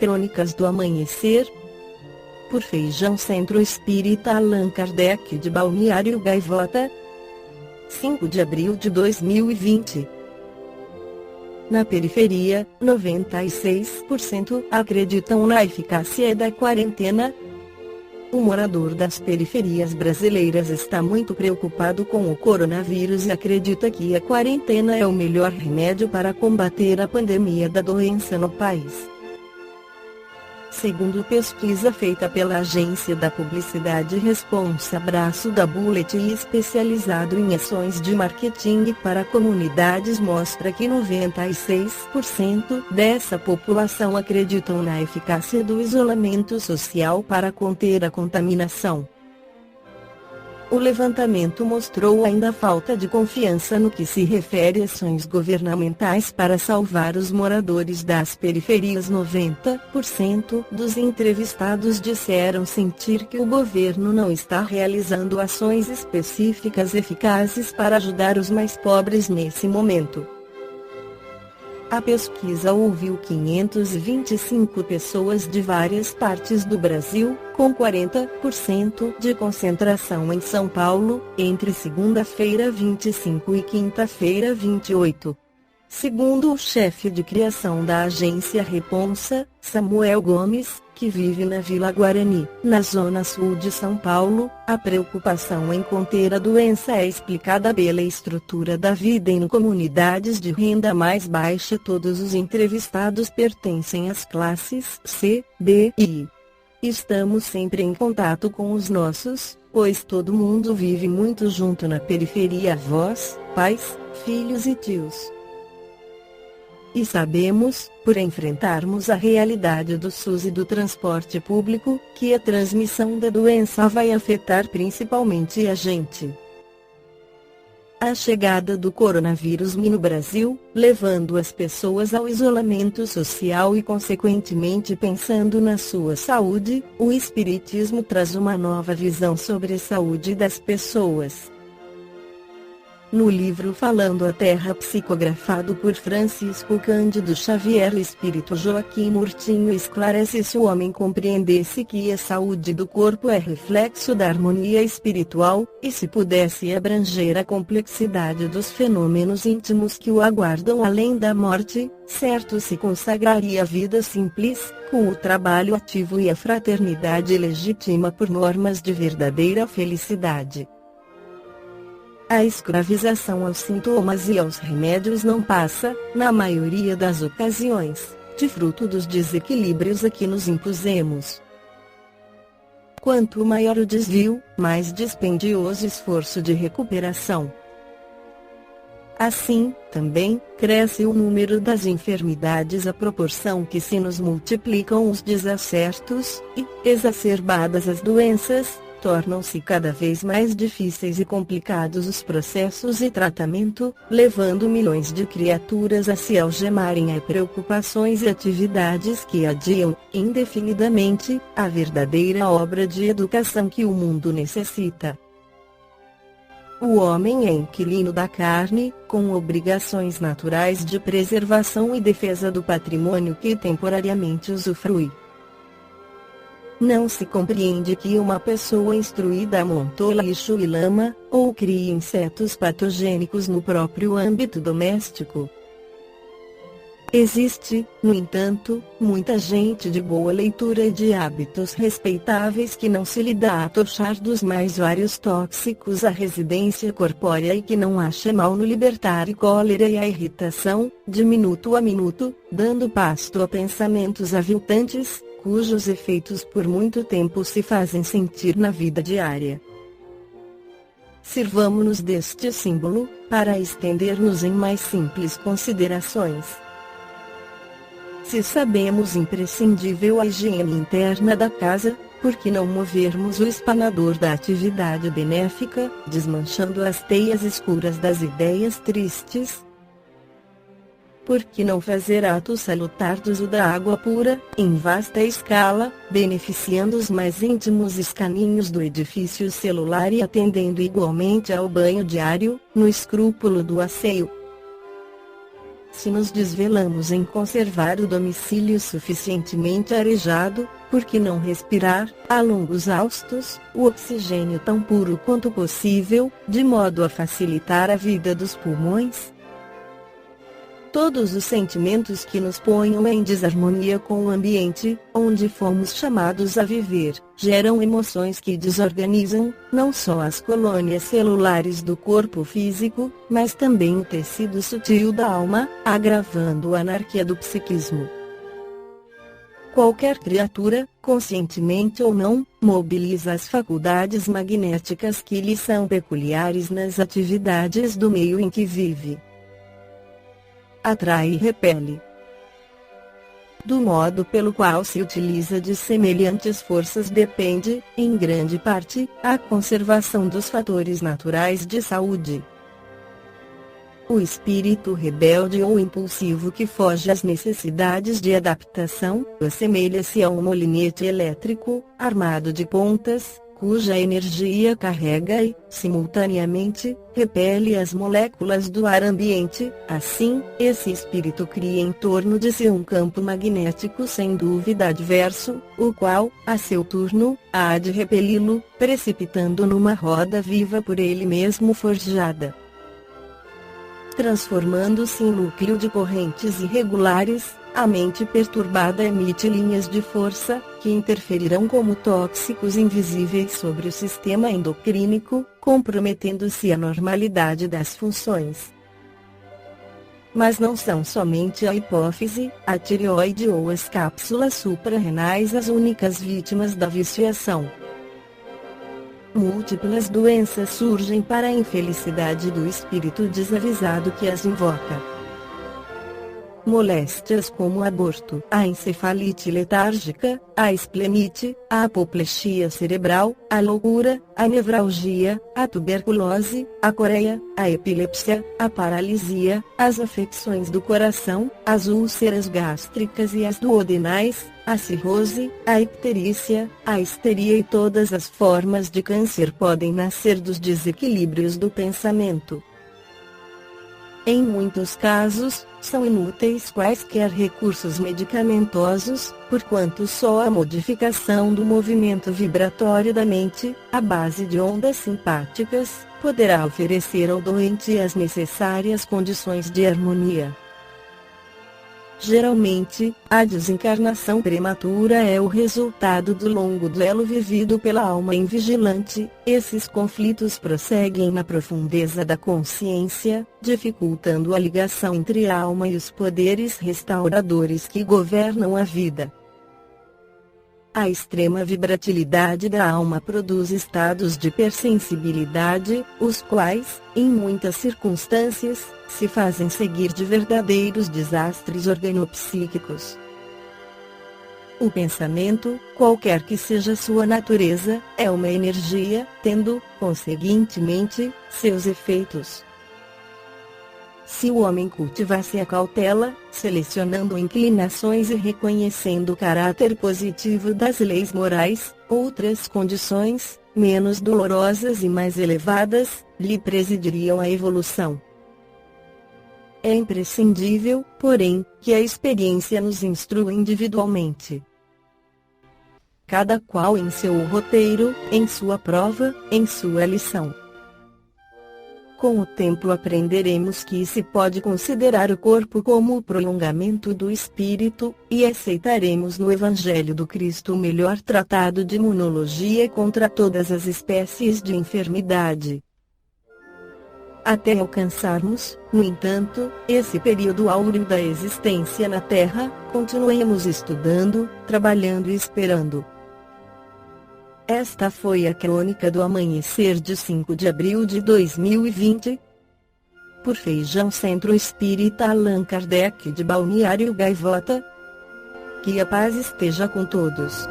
Crônicas do Amanhecer, por Feijão Centro Espírita Allan Kardec de Balneário Gaivota, 5 de abril de 2020. Na periferia, 96% acreditam na eficácia da quarentena. O morador das periferias brasileiras está muito preocupado com o coronavírus e acredita que a quarentena é o melhor remédio para combater a pandemia da doença no país. Segundo pesquisa feita pela agência da publicidade Responsa Braço da Bullet e especializado em ações de marketing para comunidades, mostra que 96% dessa população acreditam na eficácia do isolamento social para conter a contaminação. O levantamento mostrou ainda falta de confiança no que se refere a ações governamentais para salvar os moradores das periferias. 90% dos entrevistados disseram sentir que o governo não está realizando ações específicas eficazes para ajudar os mais pobres nesse momento. A pesquisa ouviu 525 pessoas de várias partes do Brasil, com 40% de concentração em São Paulo, entre segunda-feira 25 e quinta-feira 28. Segundo o chefe de criação da agência Responsa, Samuel Gomes, que vive na Vila Guarani, na zona sul de São Paulo, a preocupação em conter a doença é explicada pela estrutura da vida em comunidades de renda mais baixa. Todos os entrevistados pertencem às classes C, D e I. Estamos sempre em contato com os nossos, pois todo mundo vive muito junto na periferia: avós, pais, filhos e tios. E sabemos, por enfrentarmos a realidade do SUS e do transporte público, que a transmissão da doença vai afetar principalmente a gente. A chegada do coronavírus no Brasil, levando as pessoas ao isolamento social e consequentemente pensando na sua saúde, o Espiritismo traz uma nova visão sobre a saúde das pessoas. No livro Falando a Terra, psicografado por Francisco Cândido Xavier, o espírito Joaquim Murtinho esclarece: se o homem compreendesse que a saúde do corpo é reflexo da harmonia espiritual, e se pudesse abranger a complexidade dos fenômenos íntimos que o aguardam além da morte, certo se consagraria à vida simples, com o trabalho ativo e a fraternidade legítima por normas de verdadeira felicidade. A escravização aos sintomas e aos remédios não passa, na maioria das ocasiões, de fruto dos desequilíbrios a que nos impusemos. Quanto maior o desvio, mais dispendioso esforço de recuperação. Assim, também, cresce o número das enfermidades à proporção que se nos multiplicam os desacertos, e, exacerbadas as doenças, tornam-se cada vez mais difíceis e complicados os processos e tratamento, levando milhões de criaturas a se algemarem a preocupações e atividades que adiam, indefinidamente, a verdadeira obra de educação que o mundo necessita. O homem é inquilino da carne, com obrigações naturais de preservação e defesa do patrimônio que temporariamente usufrui. Não se compreende que uma pessoa instruída amontoe lixo e lama, ou crie insetos patogênicos no próprio âmbito doméstico. Existe, no entanto, muita gente de boa leitura e de hábitos respeitáveis que não se lhe dá a tochar dos mais vários tóxicos a residência corpórea e que não acha mal no libertar a cólera e a irritação, de minuto a minuto, dando pasto a pensamentos aviltantes, cujos efeitos por muito tempo se fazem sentir na vida diária. Sirvamo-nos deste símbolo, para estender-nos em mais simples considerações. Se sabemos imprescindível a higiene interna da casa, por que não movermos o espanador da atividade benéfica, desmanchando as teias escuras das ideias tristes? Por que não fazer ato salutar do uso da água pura, em vasta escala, beneficiando os mais íntimos escaninhos do edifício celular e atendendo igualmente ao banho diário, no escrúpulo do asseio? se nos desvelamos em conservar o domicílio suficientemente arejado, por que não respirar, a longos haustos, o oxigênio tão puro quanto possível, de modo a facilitar a vida dos pulmões? Todos os sentimentos que nos ponham em desarmonia com o ambiente, onde fomos chamados a viver, geram emoções que desorganizam, não só as colônias celulares do corpo físico, mas também o tecido sutil da alma, agravando a anarquia do psiquismo. Qualquer criatura, conscientemente ou não, mobiliza as faculdades magnéticas que lhe são peculiares nas atividades do meio em que vive. Atrai e repele. Do modo pelo qual se utiliza de semelhantes forças depende, em grande parte, a conservação dos fatores naturais de saúde. O espírito rebelde ou impulsivo que foge às necessidades de adaptação, assemelha-se a um molinete elétrico, armado de pontas, cuja energia carrega e, simultaneamente, repele as moléculas do ar ambiente. Assim, esse espírito cria em torno de si um campo magnético sem dúvida adverso, o qual, a seu turno, há de repeli-lo, precipitando numa roda viva por ele mesmo forjada. Transformando-se em núcleo de correntes irregulares, a mente perturbada emite linhas de força, que interferirão como tóxicos invisíveis sobre o sistema endocrínico, comprometendo-se a normalidade das funções. Mas não são somente a hipófise, a tireoide ou as cápsulas suprarrenais as únicas vítimas da viciação. Múltiplas doenças surgem para a infelicidade do espírito desavisado que as invoca. Moléstias como o aborto, a encefalite letárgica, a esplenite, a apoplexia cerebral, a loucura, a nevralgia, a tuberculose, a coreia, a epilepsia, a paralisia, as afecções do coração, as úlceras gástricas e as duodenais, a cirrose, a icterícia, a histeria e todas as formas de câncer podem nascer dos desequilíbrios do pensamento. Em muitos casos, são inúteis quaisquer recursos medicamentosos, porquanto só a modificação do movimento vibratório da mente, à base de ondas simpáticas, poderá oferecer ao doente as necessárias condições de harmonia. Geralmente, a desencarnação prematura é o resultado do longo duelo vivido pela alma invigilante. Esses conflitos prosseguem na profundeza da consciência, dificultando a ligação entre a alma e os poderes restauradores que governam a vida. A extrema vibratilidade da alma produz estados de hipersensibilidade, os quais, em muitas circunstâncias, se fazem seguir de verdadeiros desastres organopsíquicos. O pensamento, qualquer que seja sua natureza, é uma energia, tendo, conseguintemente, seus efeitos. Se o homem cultivasse a cautela, selecionando inclinações e reconhecendo o caráter positivo das leis morais, outras condições, menos dolorosas e mais elevadas, lhe presidiriam a evolução. É imprescindível, porém, que a experiência nos instrua individualmente. Cada qual em seu roteiro, em sua prova, em sua lição. Com o tempo aprenderemos que se pode considerar o corpo como o prolongamento do espírito, e aceitaremos no Evangelho do Cristo o melhor tratado de imunologia contra todas as espécies de enfermidade. Até alcançarmos, no entanto, esse período áureo da existência na Terra, continuemos estudando, trabalhando e esperando. Esta foi a crônica do amanhecer de 5 de abril de 2020. Por Feijão Centro Espírita Allan Kardec de Balneário Gaivota. Que a paz esteja com todos.